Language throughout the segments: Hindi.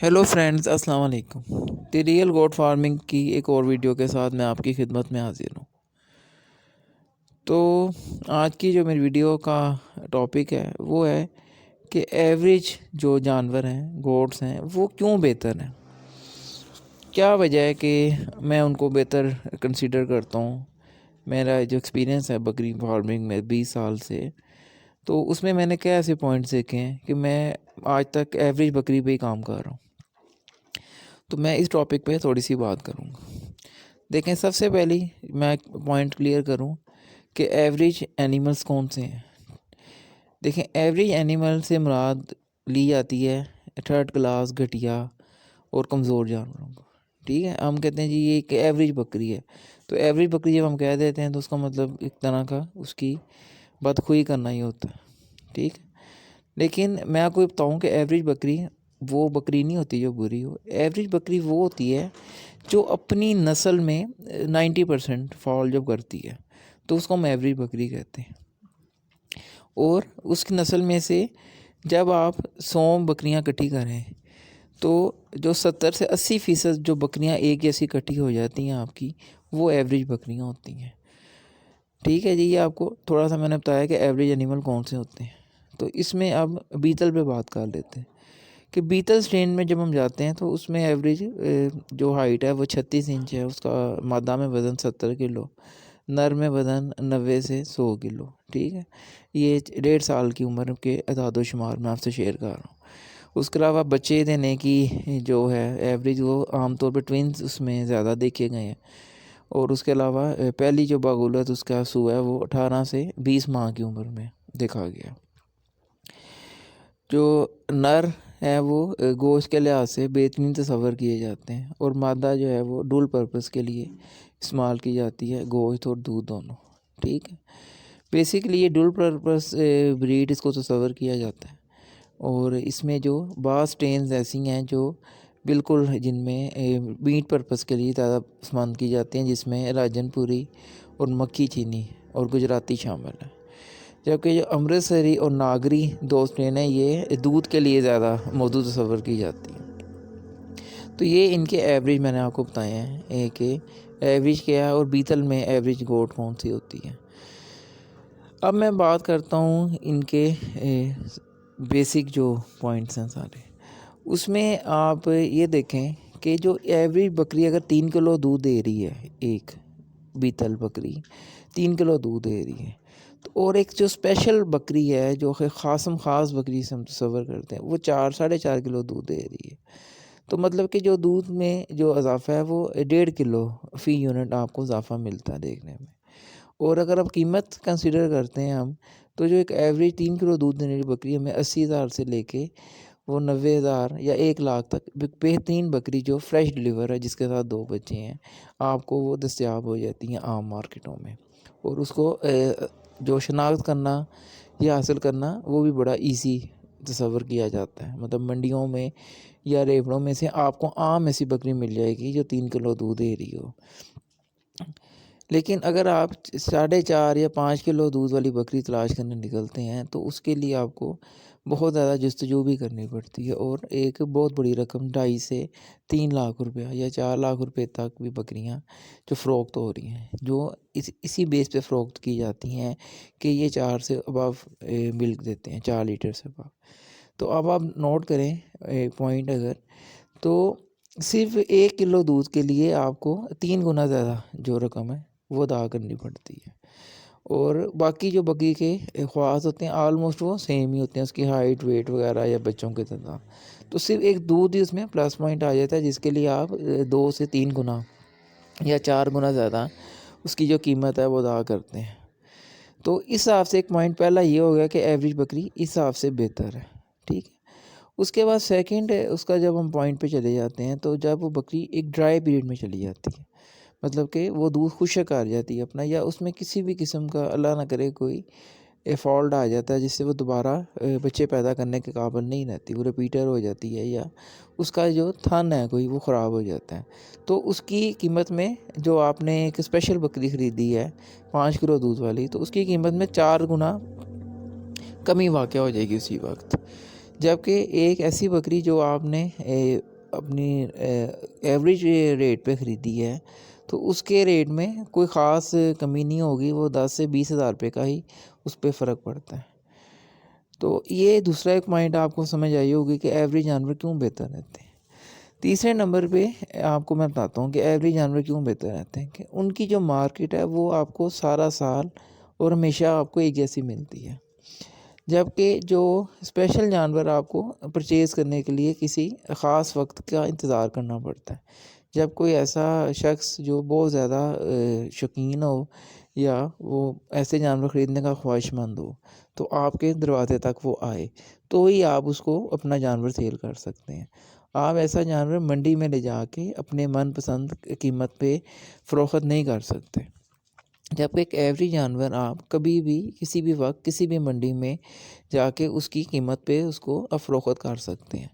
हेलो फ्रेंड्स, अस्सलाम वालेकुम। द रियल गोट फार्मिंग की एक और वीडियो के साथ मैं आपकी खिदमत में हाजिर हूँ। तो आज की जो मेरी वीडियो का टॉपिक है वो है कि एवरेज जो जानवर हैं, गोट्स हैं, वो क्यों बेहतर हैं। क्या वजह है कि मैं उनको बेहतर कंसीडर करता हूँ। मेरा जो एक्सपीरियंस है बकरी फार्मिंग में 20 साल से, तो उसमें मैंने क्या ऐसे पॉइंट्स देखे हैं कि मैं आज तक एवरेज बकरी पे ही काम कर रहा हूँ। तो मैं इस टॉपिक पे थोड़ी सी बात करूँगा। देखें, सबसे पहली मैं पॉइंट क्लियर करूं कि एवरेज एनिमल्स कौन से हैं। देखें, एवरेज एनिमल से मुराद ली जाती है थर्ड क्लास, घटिया और कमज़ोर जानवरों को। ठीक है, हम कहते हैं जी ये एक एवरेज बकरी है। तो एवरेज बकरी जब हम कह देते हैं तो उसका मतलब एक तरह का उसकी बदखुई करना ही होता है। ठीक है, लेकिन मैं आपको ये बताऊँ कि एवरेज बकरी वो बकरी नहीं होती जो बुरी हो। एवरेज बकरी वो होती है जो अपनी नस्ल में 90% फॉल जब करती है तो उसको हम एवरेज बकरी कहते हैं। और उसकी नस्ल में से जब आप 100 बकरियां इकट्ठी करें तो जो 70 से 80% जो बकरियां एक जैसी इकट्ठी हो जाती हैं आपकी, वो एवरेज बकरियां होती हैं। ठीक है जी, ये आपको थोड़ा सा मैंने बताया कि एवरेज एनिमल कौन से होते हैं। तो इसमें अब बीतल पे बात कर लेते हैं कि बीतल स्ट्रेन में जब हम जाते हैं तो उसमें एवरेज जो हाइट है वो 36 इंच है। उसका मादा में वज़न 70 किलो, नर में वज़न 90 से 100 किलो। ठीक है, ये 1.5 साल की उम्र के अदाद शुमार मैं आपसे शेयर कर रहा हूँ। उसके अलावा बच्चे देने की जो है एवरेज, वो आमतौर पर ट्विंस उसमें ज़्यादा देखे गए हैं। और उसके अलावा पहली जो बागुलत उसका सू है वो 18 से 20 माह की उम्र में देखा गया। जो नर है वो गोश्त के लिहाज से बेहतरीन तस्वर किए जाते हैं, और मादा जो है वो डुअल पर्पस के लिए इस्तेमाल की जाती है, गोश्त और दूध दोनों। ठीक है, बेसिकली ये डुअल पर्पस ब्रीड इसको तस्वर किया जाता है। और इसमें जो बास स्ट्रेन्स ऐसी हैं जो बिल्कुल जिनमें मीट पर्पस के लिए ज़्यादा इस्तेमाल की जाती हैं, जिसमें राजनपुरी और मक्खी चीनी और गुजराती शामिल है। जबकि जो अमृतसरी और नागरी दो स्ट्रेन है ये दूध के लिए ज़्यादा मौजू तस्वर की जाती है। तो ये इनके एवरेज मैंने आपको बताए हैं, एक एवरेज क्या है और बीतल में एवरेज गोट कौन सी होती है। अब मैं बात करता हूँ इनके बेसिक जो पॉइंट्स हैं सारे। उसमें आप ये देखें कि जो एवरेज बकरी अगर 3 किलो दूध दे रही है, एक बीतल बकरी 3 किलो दूध दे रही है, तो और एक जो स्पेशल बकरी है जो ख़ासम ख़ास बकरी से हम तस्वर करते हैं, वो 4-4.5 किलो दूध दे रही है। तो मतलब कि जो दूध में जो इजाफ़ा है वो 1.5 किलो फ़ी यूनिट आपको इजाफ़ा मिलता है देखने में। और अगर आप कीमत कंसिडर करते हैं हम, तो जो एक एवरेज 3 किलो दूध देने वाली बकरी हमें 80,000 से लेके वो 90,000 या 1 लाख तक बेहतरीन बकरी जो फ्रेश डिलीवर है, जिसके साथ 2 बच्चे हैं, आपको वो दस्तियाब हो जाती हैं आम मार्केटों में। और उसको जो शनाख्त करना या हासिल करना वो भी बड़ा इजी तस्वर किया जाता है। मतलब मंडियों में या रेवड़ों में से आपको आम ऐसी बकरी मिल जाएगी जो 3 किलो दूध दे रही हो। लेकिन अगर आप 4.5 या 5 किलो दूध वाली बकरी तलाश करने निकलते हैं तो उसके लिए आपको बहुत ज़्यादा जस्तजू भी करनी पड़ती है, और एक बहुत बड़ी रकम 2.5 से 3 लाख रुपया या 4 लाख रुपए तक भी बकरियां जो फ़रोख्त हो रही हैं, जो इसी बेस पे फ़रोख्त की जाती हैं कि ये 4 से अबव मिल्क देते हैं, 4 लीटर से अबव। तो अब आप नोट करें पॉइंट, अगर तो सिर्फ 1 किलो दूध के लिए आपको 3 गुना ज़्यादा जो रकम है वो अदा करनी पड़ती है। और बाकी जो बकरी के ख्वास होते हैं ऑलमोस्ट वो सेम ही होते हैं, उसकी हाइट, वेट वगैरह या बच्चों की तरह। तो सिर्फ एक दूध ही उसमें प्लस पॉइंट आ जाता है, जिसके लिए आप 2 से 3 गुना या 4 गुना ज़्यादा उसकी जो कीमत है वो अदा करते हैं। तो इस हिसाब से एक पॉइंट पहला ये हो गया कि एवरेज बकरी इस हिसाब से बेहतर है। ठीक है, उसके बाद सेकंड उसका जब हम पॉइंट पे चले जाते हैं, तो जब वो बकरी एक ड्राई पीरियड में चली जाती है, मतलब कि वो दूध खुश्क आ जाती है अपना, या उसमें किसी भी किस्म का अल्लाह ना करे कोई फॉल्ट आ जाता है जिससे वो दोबारा बच्चे पैदा करने के काबिल नहीं रहती, वो रिपीटर हो जाती है, या उसका जो थन है कोई वो ख़राब हो जाता है, तो उसकी कीमत में जो आपने एक स्पेशल बकरी ख़रीदी है 5 किलो दूध वाली, तो उसकी कीमत में 4 गुना कमी वाक़ हो जाएगी उसी वक्त। जबकि एक ऐसी बकरी जो आपने अपनी एवरेज रेट पे ख़रीदी है तो उसके रेट में कोई ख़ास कमी नहीं होगी, वो 10 से 20 हज़ार रुपये का ही उस पर फ़र्क पड़ता है। तो ये दूसरा एक पॉइंट आपको समझ आई होगी कि एवरेज जानवर क्यों बेहतर रहते हैं। तीसरे नंबर पे आपको मैं बताता हूँ कि एवरेज जानवर क्यों बेहतर रहते हैं कि उनकी जो मार्केट है वो आपको सारा साल और हमेशा आपको एक जैसी मिलती है, जबकि जो स्पेशल जानवर आपको परचेज़ करने के लिए किसी ख़ास वक्त का इंतज़ार करना पड़ता है। जब कोई ऐसा शख्स जो बहुत ज़्यादा शौकीन हो या वो ऐसे जानवर ख़रीदने का ख्वाहिशमंद हो तो आपके दरवाज़े तक वो आए तो ही आप उसको अपना जानवर सेल कर सकते हैं। आप ऐसा जानवर मंडी में ले जाके अपने मनपसंद कीमत पे फ़रोख्त नहीं कर सकते। जब एक एवरेज जानवर आप कभी भी किसी भी वक्त किसी भी मंडी में जाके उसकी कीमत पे उसको आप फ़रोख्त कर सकते हैं।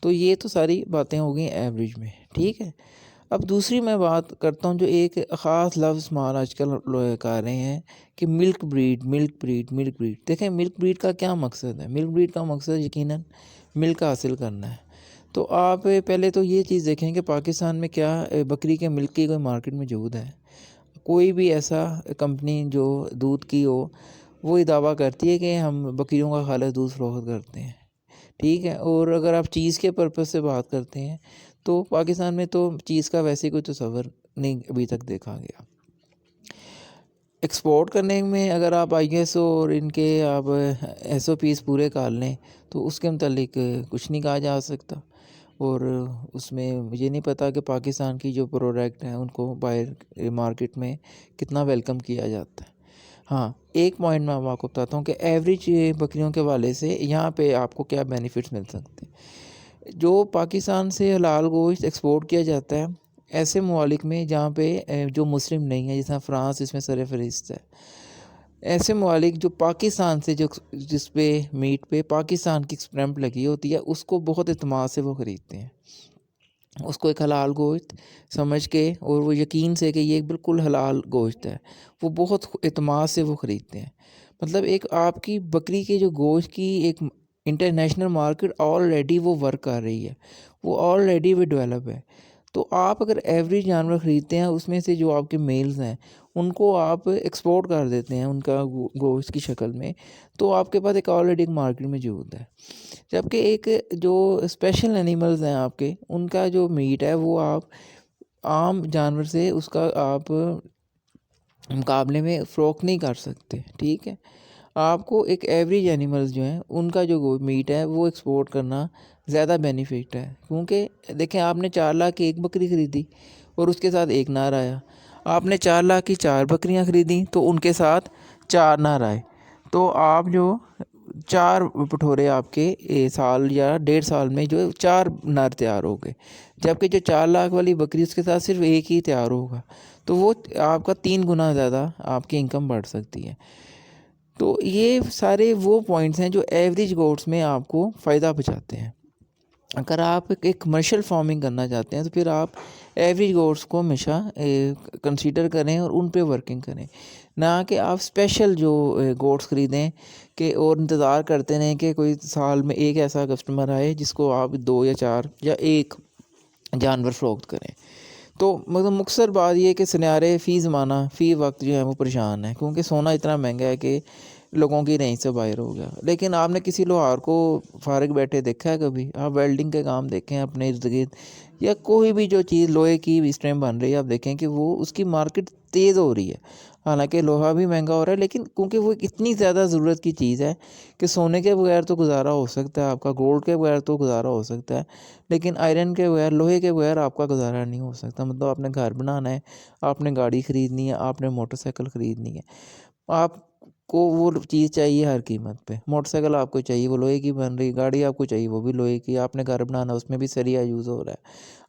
तो ये तो सारी बातें हो गई एवरेज में, ठीक है। अब दूसरी मैं बात करता हूँ जो एक ख़ास लफ्ज़ इस्तेमाल आजकल लोग कर रहे हैं कि milk breed, milk breed, milk breed. देखें मिल्क ब्रीड का क्या मकसद है? मिल्क ब्रीड का मकसद यकीनन मिल्क हासिल करना है। तो आप पहले तो ये चीज़ देखें कि पाकिस्तान में क्या बकरी के मिल्क की कोई मार्केट मौजूद है? कोई भी ऐसा कंपनी जो दूध की हो वो ये दावा करती है कि हम बकरियों का खालिस दूध फ़रोख्त करते हैं, ठीक है। और अगर आप चीज़ के पर्पज़ से बात करते हैं तो पाकिस्तान में तो चीज़ का वैसे कोई तस्वर नहीं अभी तक देखा गया। एक्सपोर्ट करने में अगर आप ISO और इनके आप SOPs पूरे कर लें तो उसके मुतालिक कुछ नहीं कहा जा सकता। और उसमें मुझे नहीं पता कि पाकिस्तान की जो प्रोडक्ट हैं उनको बाहर मार्केट में कितना वेलकम किया जाता है। हाँ, एक पॉइंट मैं आपको बताता हूँ कि एवरेज बकरियों के हवाले से यहाँ पे आपको क्या बेनिफिट्स मिल सकते हैं। जो पाकिस्तान से हलाल गोश्त एक्सपोर्ट किया जाता है ऐसे ममालिक में जहाँ पे जो मुस्लिम नहीं है, जैसा फ़्रांस इसमें सरफ़हरिस्त है, ऐसे ममालिक जो पाकिस्तान से जो जिस पे मीट पे पाकिस्तान की स्टैंप लगी होती है उसको बहुत एतमाद से वो ख़रीदते हैं। उसको एक हलाल गोश्त समझ के और वो यकीन से कि ये बिल्कुल हलाल गोश्त है, वो बहुत एतमाद से वो ख़रीदते हैं। मतलब एक आपकी बकरी के जो गोश्त की एक इंटरनेशनल मार्केट ऑलरेडी वो वर्क कर रही है, वो ऑलरेडी वो डेवलप है। तो आप अगर एवरेज जानवर ख़रीदते हैं उसमें से जो आपके मेल्स हैं उनको आप एक्सपोर्ट कर देते हैं उनका गोश्त की शक्ल में, तो आपके पास एक ऑलरेडी एक मार्केट मौजूद है। जबकि एक जो स्पेशल एनिमल्स हैं आपके उनका जो मीट है वो आप आम जानवर से उसका आप मुकाबले में फ़रोख्त नहीं कर सकते, ठीक है। आपको एक एवरेज एनिमल्स जो हैं उनका जो मीट है वो एक्सपोर्ट करना ज़्यादा बेनिफिट है, क्योंकि देखें आपने 4 लाख की एक बकरी ख़रीदी और उसके साथ एक नार आया। आपने 4 लाख की 4 बकरियां ख़रीदी तो उनके साथ 4 नार आए। तो आप जो 4 पठोरे आपके साल या 1.5 साल में जो 4 नर तैयार हो गए, जबकि जो 4 लाख वाली बकरी उसके साथ सिर्फ एक ही तैयार होगा, तो वो आपका 3 गुना ज़्यादा आपकी इनकम बढ़ सकती है। तो ये सारे वो पॉइंट्स हैं जो एवरेज गोट्स में आपको फ़ायदा पहुँचाते हैं। अगर आप एक कमर्शियल फार्मिंग करना चाहते हैं तो फिर आप एवरेज गोट्स को हमेशा कंसीडर करें और उन पे वर्किंग करें, ना कि आप स्पेशल जो गोट्स ख़रीदें कि और इंतज़ार करते रहें कि कोई साल में एक ऐसा कस्टमर आए जिसको आप 2 या 4 या 1 जानवर फ़रोख्त करें। तो मतलब मुख्तसर बात ये है कि सन्यारे फ़ी ज़माना फ़ी वक्त जो है वो परेशान है, क्योंकि सोना इतना महंगा है कि लोगों की रेंज से बाहर हो गया। लेकिन आपने किसी लोहार को फारग बैठे देखा है कभी? आप वेल्डिंग के काम देखें अपने इर्द गिर्द या कोई भी जो चीज़ लोहे की इस टाइम बन रही है, आप देखें कि वो उसकी मार्केट तेज़ हो रही है। हालांकि लोहा भी महंगा हो रहा है, लेकिन क्योंकि वो इतनी ज़्यादा ज़रूरत की चीज़ है कि सोने के बगैर तो गुजारा हो सकता है आपका, गोल्ड के बगैर तो गुजारा हो सकता है, लेकिन आयरन के बगैर, लोहे के बगैर आपका गुजारा नहीं हो सकता। मतलब आपने घर बनाना है, आपने गाड़ी ख़रीदनी है, आपने मोटरसाइकिल ख़रीदनी है, आपको वो चीज़ चाहिए हर कीमत पे। मोटरसाइकिल आपको चाहिए वो लोहे की बन रही, गाड़ी आपको चाहिए वो भी लोहे की, आपने घर बनाना उसमें भी सरिया यूज़ हो रहा है,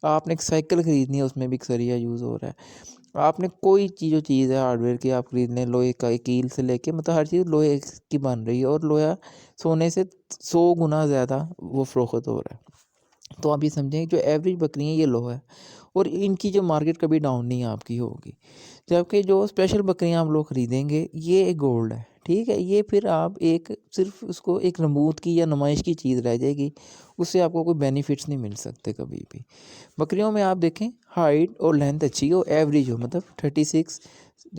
आपने एक साइकिल ख़रीदनी है उसमें भी सरिया यूज़ हो रहा है। आपने कोई जो चीज़ है हार्डवेयर की आप ख़रीद लें, लोहे का कील से लेके मतलब हर चीज़ लोहे की बन रही है और लोहा सोने से 100 गुना ज़्यादा वो फ़रोख्त हो रहा है। तो आप ये समझें जो एवरेज बकरी है ये लोहा है और इनकी जो मार्केट कभी डाउन नहीं आपकी होगी। जबकि जो स्पेशल बकरियां आप लोग ख़रीदेंगे ये गोल्ड है, ठीक है। ये फिर आप एक सिर्फ उसको एक नमूद की या नुमाइश की चीज़ रह जाएगी, उससे आपको कोई बेनिफिट्स नहीं मिल सकते कभी भी। बकरियों में आप देखें हाइट और लेंथ अच्छी हो, एवरेज हो, मतलब 36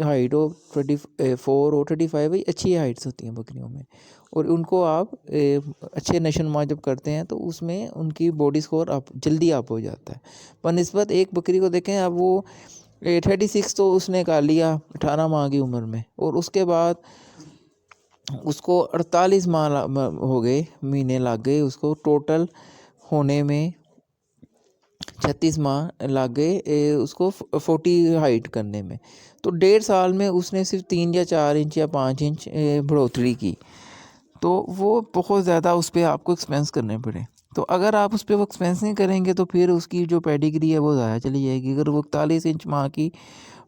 हाइट हो, 24 हो, 35 हो, अच्छी हाइट्स होती हैं बकरियों में। और उनको आप अच्छे नशोनुमा जब करते हैं तो उसमें उनकी बॉडी स्कोर अप जल्दी अप हो जाता है। बनिस्बत एक बकरी को देखें, अब वो 36 तो उसने कर लिया 18 माह की उम्र में, और उसके बाद उसको 48 माह हो गए, महीने लग गए उसको टोटल होने में, 36 माह लग गए उसको 40 हाइट करने में। तो 1.5 साल में उसने सिर्फ 3 या 4 इंच या 5 इंच बढ़ोतरी की। तो वो बहुत ज़्यादा उस पर आपको एक्सपेंस करने पड़े। तो अगर आप उस पर वो एक्सपेंस नहीं करेंगे तो फिर उसकी जो पेडिग्री है वो ज़ाया चली जाएगी। अगर वो 41 इंच माह की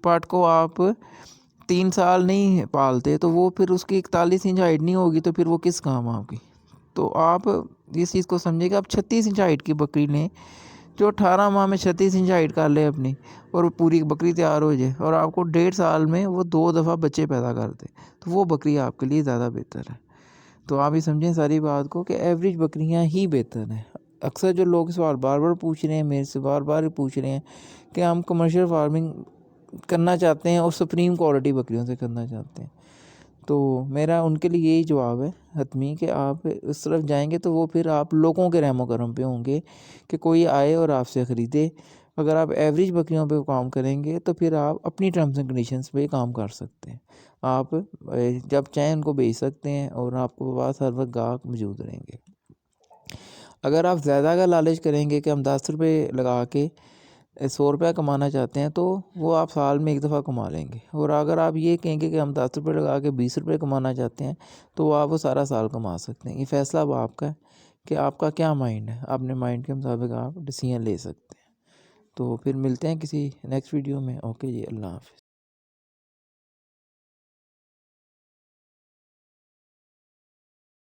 पार्ट को आप 3 साल नहीं पालते तो वो फिर उसकी 41 इंच हाइट नहीं होगी, तो फिर वो किस काम आपकी। तो आप इस चीज़ को समझिएगा, आप 36 इंच हाइट की बकरी लें जो 18 माह में 36 इंच हाइट कर ले अपनी, और पूरी बकरी तैयार हो जाए, और आपको 1.5 साल में वो 2 दफ़ा बच्चे पैदा कर दे, तो वो बकरी आपके लिए ज़्यादा बेहतर है। तो आप ये समझें सारी बात को कि एवरेज बकरियां ही बेहतर हैं। अक्सर जो लोग सवाल बार बार पूछ रहे हैं, मेरे से बार बार पूछ रहे हैं कि हम कमर्शियल फार्मिंग करना चाहते हैं और सुप्रीम क्वालिटी बकरियों से करना चाहते हैं, तो मेरा उनके लिए यही जवाब है हतमी कि आप उस तरफ जाएंगे तो वो फिर आप लोगों के रहमो करम पे होंगे कि कोई आए और आपसे ख़रीदे। अगर आप एवरेज बकरियों पे काम करेंगे तो फिर आप अपनी टर्म्स एंड कंडीशंस पे काम कर सकते हैं। आप जब चाहें उनको बेच सकते हैं और आपको पास हर वक्त गाहक मौजूद रहेंगे। अगर आप ज़्यादा का लालच करेंगे कि हम 10 रुपये लगा के 100 रुपया कमाना चाहते हैं, तो वो आप साल में एक दफ़ा कमा लेंगे। और अगर आप ये कहेंगे कि हम 10 रुपये लगा के 20 रुपये कमाना चाहते हैं, तो आप वो सारा साल कमा सकते हैं। ये फ़ैसला अब आपका है कि आपका क्या माइंड है, अपने माइंड के मुताबिक आप डिसीजन ले सकते हैं। तो फिर मिलते हैं किसी नेक्स्ट वीडियो में। ओके जी, अल्लाह हाफ़िज़।